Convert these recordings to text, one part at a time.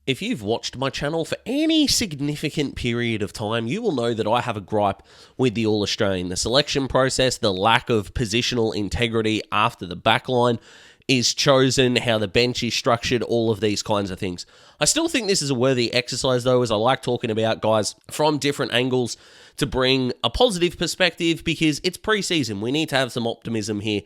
If you've watched my channel for any significant period of time, you will know that I have a gripe with the All-Australian. The selection process, the lack of positional integrity after the backline is chosen, how the bench is structured, all of these kinds of things. I still think this is a worthy exercise though, as I like talking about guys from different angles to bring a positive perspective because it's pre-season. We need to have some optimism here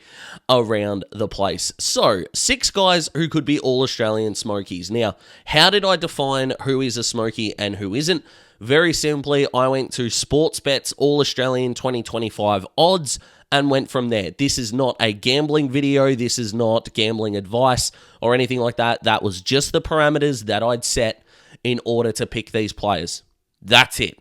around the place. So, 6 guys who could be All-Australian Smokies. Now, how did I define who is a Smoky and who isn't? Very simply, I went to Sportsbet's All-Australian 2025 odds and went from there. This is not a gambling video. This is not gambling advice or anything like that. That was just the parameters that I'd set in order to pick these players. That's it.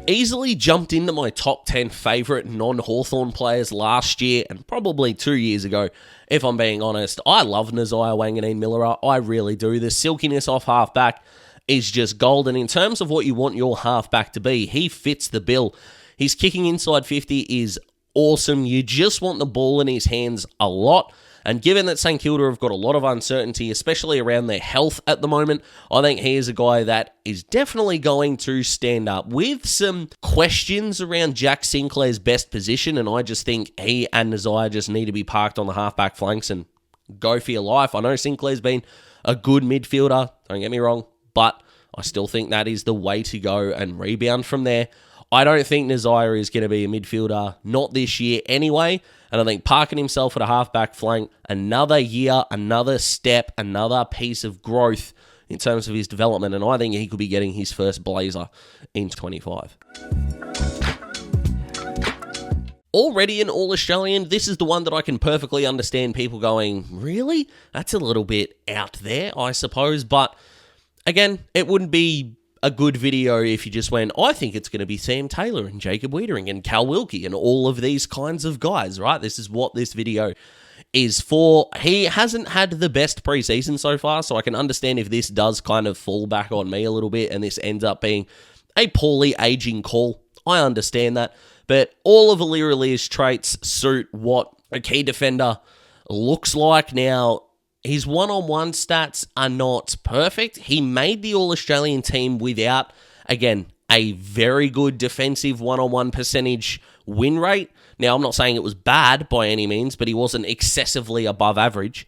Easily jumped into my top 10 favourite non-Hawthorn players last year and probably 2 years ago, if I'm being honest. I love Nazaya Wanganeen-Miller. I really do. The silkiness off halfback is just golden. In terms of what you want your halfback to be, he fits the bill. His kicking inside 50 is awesome. You just want the ball in his hands a lot. And given that St Kilda have got a lot of uncertainty, especially around their health at the moment, I think he is a guy that is definitely going to stand up with some questions around Jack Sinclair's best position. And I just think he and Nazaya just need to be parked on the halfback flanks and go for your life. I know Sinclair's been a good midfielder, don't get me wrong, but I still think that is the way to go and rebound from there. I don't think Nazaya is going to be a midfielder, not this year anyway. And I think parking himself at a halfback flank, another year, another step, another piece of growth in terms of his development. And I think he could be getting his first blazer in 25. Already an All-Australian, this is the one that I can perfectly understand people going, really? That's a little bit out there, I suppose. But again, it wouldn't be a good video if you just went, I think it's going to be Sam Taylor and Jacob Wiedering and Cal Wilkie and all of these kinds of guys, right? This is what this video is for. He hasn't had the best preseason so far, so I can understand if this does kind of fall back on me a little bit and this ends up being a poorly aging call. I understand that, but all of Alirali's traits suit what a key defender looks like. Now, his one-on-one stats are not perfect. He made the All-Australian team without, again, a very good defensive one-on-one percentage win rate. Now, I'm not saying it was bad by any means, but he wasn't excessively above average.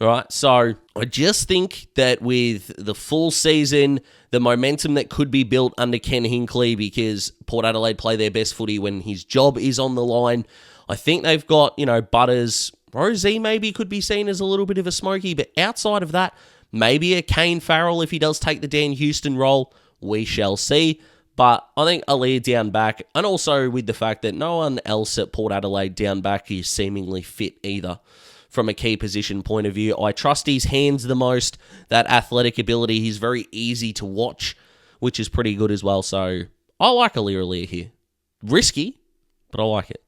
All right, so I just think that with the full season, the momentum that could be built under Ken Hinkley, because Port Adelaide play their best footy when his job is on the line, I think they've got, Butters. Rosie maybe could be seen as a little bit of a smoky, but outside of that, maybe a Kane Farrell if he does take the Dan Houston role. We shall see. But I think Alir down back, and also with the fact that no one else at Port Adelaide down back is seemingly fit either from a key position point of view. I trust his hands the most, that athletic ability. He's very easy to watch, which is pretty good as well. So I like Alir here. Risky, but I like it.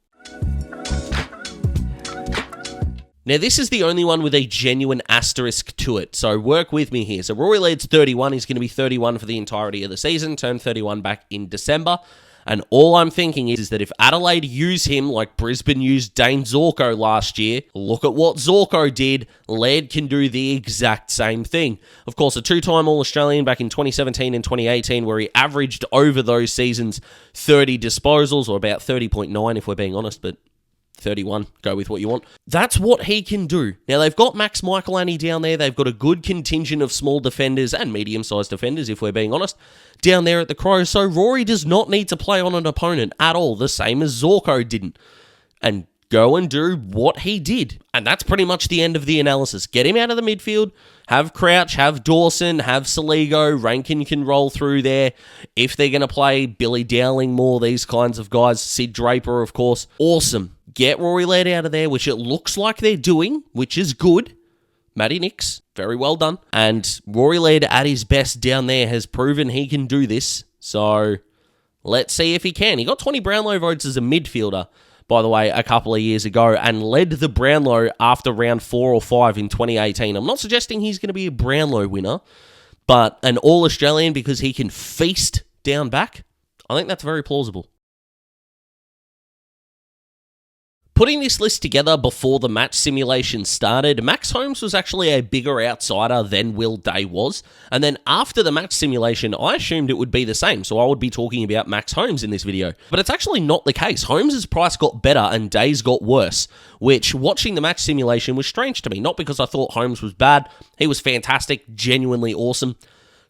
Now, this is the only one with a genuine asterisk to it, so work with me here. So, Rory Laird's 31. He's going to be 31 for the entirety of the season, turned 31 back in December. And all I'm thinking is that if Adelaide use him like Brisbane used Dane Zorko last year, look at what Zorko did, Laird can do the exact same thing. Of course, a 2-time All-Australian back in 2017 and 2018, where he averaged over those seasons 30 disposals, or about 30.9 if we're being honest, but 31, go with what you want. That's what he can do. Now, they've got Max Michelani down there. They've got a good contingent of small defenders and medium-sized defenders, if we're being honest, down there at the Crows. So Rory does not need to play on an opponent at all, the same as Zorko didn't. And go and do what he did. And that's pretty much the end of the analysis. Get him out of the midfield, have Crouch, have Dawson, have Saligo, Rankin can roll through there. If they're going to play Billy Dowling more, these kinds of guys, Sid Draper, of course, awesome. Get Rory Laird out of there, which it looks like they're doing, which is good. Matty Nix, very well done. And Rory Laird at his best down there has proven he can do this. So let's see if he can. He got 20 Brownlow votes as a midfielder, by the way, a couple of years ago, and led the Brownlow after round 4 or 5 in 2018. I'm not suggesting he's going to be a Brownlow winner, but an All-Australian because he can feast down back, I think that's very plausible. Putting this list together before the match simulation started, Max Holmes was actually a bigger outsider than Will Day was. And then after the match simulation, I assumed it would be the same. So I would be talking about Max Holmes in this video. But it's actually not the case. Holmes' price got better and Day's got worse, which watching the match simulation was strange to me. Not because I thought Holmes was bad. He was fantastic, genuinely awesome.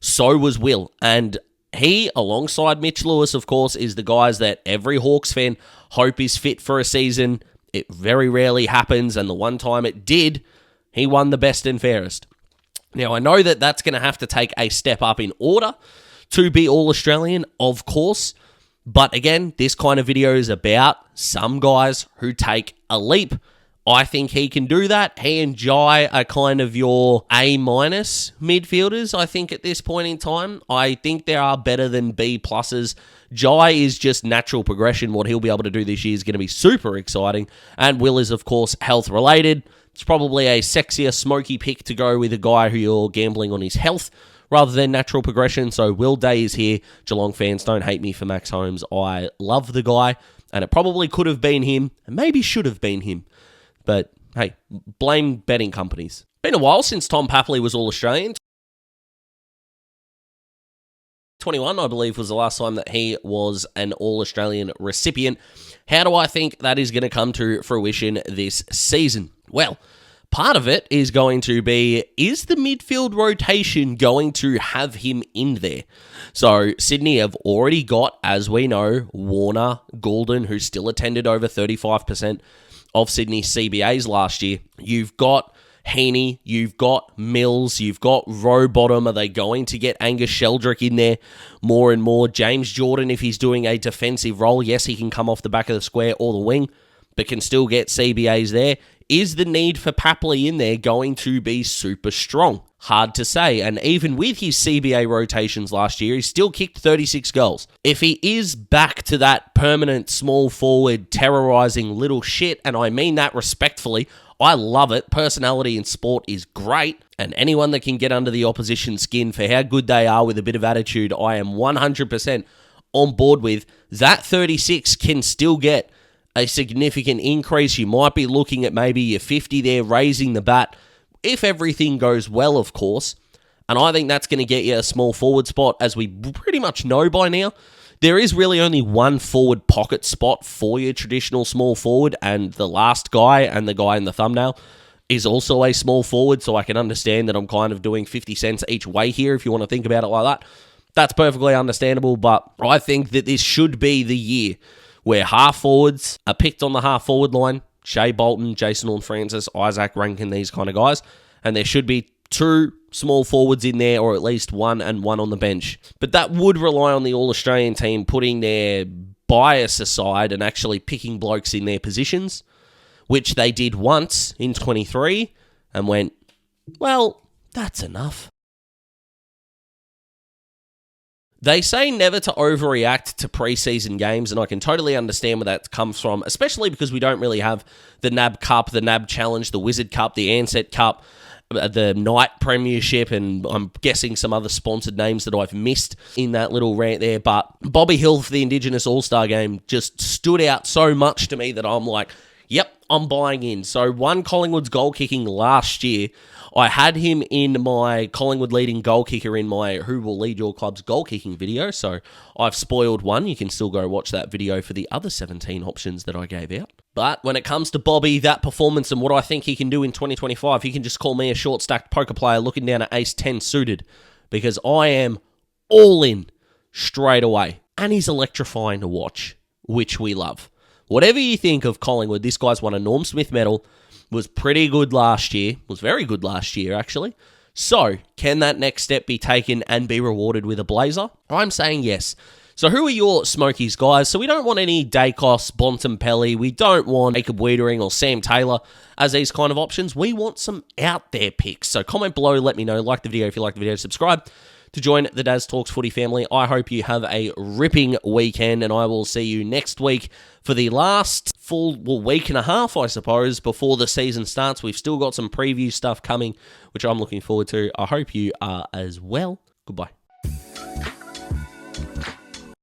So was Will. And he, alongside Mitch Lewis, of course, is the guys that every Hawks fan hope is fit for a season. It very rarely happens, and the one time it did, he won the best and fairest. Now, I know that that's going to have to take a step up in order to be All-Australian, of course, but again, this kind of video is about some guys who take a leap. I think he can do that. He and Jai are kind of your A- midfielders, I think, at this point in time. I think they are better than B+. Jai is just natural progression. What he'll be able to do this year is going to be super exciting. And Will is, of course, health-related. It's probably a sexier, smoky pick to go with a guy who you're gambling on his health rather than natural progression. So Will Day is here. Geelong fans, don't hate me for Max Holmes. I love the guy, and it probably could have been him, and maybe should have been him. But, hey, blame betting companies. Been a while since Tom Papley was All-Australian. 21, I believe, was the last time that he was an All-Australian recipient. How do I think that is going to come to fruition this season? Well, part of it is going to be, is the midfield rotation going to have him in there? So, Sydney have already got, as we know, Warner, Goulden, who still attended over 35% of Sydney's CBAs last year. You've got Heaney, you've got Mills, you've got Rowbottom. Are they going to get Angus Sheldrick in there more and more? James Jordan, if he's doing a defensive role, yes, he can come off the back of the square or the wing, but can still get CBAs there. Is the need for Papley in there going to be super strong? Hard to say, and even with his CBA rotations last year, he still kicked 36 goals. If he is back to that permanent small forward terrorizing little shit, and I mean that respectfully, I love it. Personality in sport is great, and anyone that can get under the opposition's skin for how good they are with a bit of attitude, I am 100% on board with. That 36 can still get a significant increase. You might be looking at maybe your 50 there, raising the bat, if everything goes well, of course. And I think that's going to get you a small forward spot, as we pretty much know by now. There is really only one forward pocket spot for your traditional small forward, and the last guy and the guy in the thumbnail is also a small forward, so I can understand that I'm kind of doing 50 cents each way here if you want to think about it like that. That's perfectly understandable, but I think that this should be the year where half forwards are picked on the half forward line. Shea Bolton, Jason Horne-Francis, Isaac Rankin, these kind of guys. And there should be two small forwards in there, or at least one and one on the bench. But that would rely on the All-Australian team putting their bias aside and actually picking blokes in their positions, which they did once in 23 and went, well, that's enough. They say never to overreact to preseason games, and I can totally understand where that comes from, especially because we don't really have the NAB Cup, the NAB Challenge, the Wizard Cup, the Ansett Cup, the Night Premiership, and I'm guessing some other sponsored names that I've missed in that little rant there. But Bobby Hill for the Indigenous All-Star game just stood out so much to me that I'm like, yep, I'm buying in. So won Collingwood's goal kicking last year. I had him in my Collingwood leading goal kicker in my Who Will Lead Your Club's goal kicking video, so I've spoiled one. You can still go watch that video for the other 17 options that I gave out. But when it comes to Bobby, that performance and what I think he can do in 2025, he can just call me a short-stacked poker player looking down at ace-10 suited, because I am all in straight away. And he's electrifying to watch, which we love. Whatever you think of Collingwood, this guy's won a Norm Smith medal, was pretty good last year, was very good last year, actually. So, can that next step be taken and be rewarded with a blazer? I'm saying yes. So who are your Smokies, guys? So we don't want any Dacos, Bontempelli, we don't want Jacob Wiedering or Sam Taylor as these kind of options. We want some out there picks. So comment below, let me know. Like the video if you like the video, subscribe to join the Daz Talks Footy family. I hope you have a ripping weekend, and I will see you next week for the last full week and a half, I suppose, before the season starts. We've still got some preview stuff coming, which I'm looking forward to. I hope you are as well. Goodbye.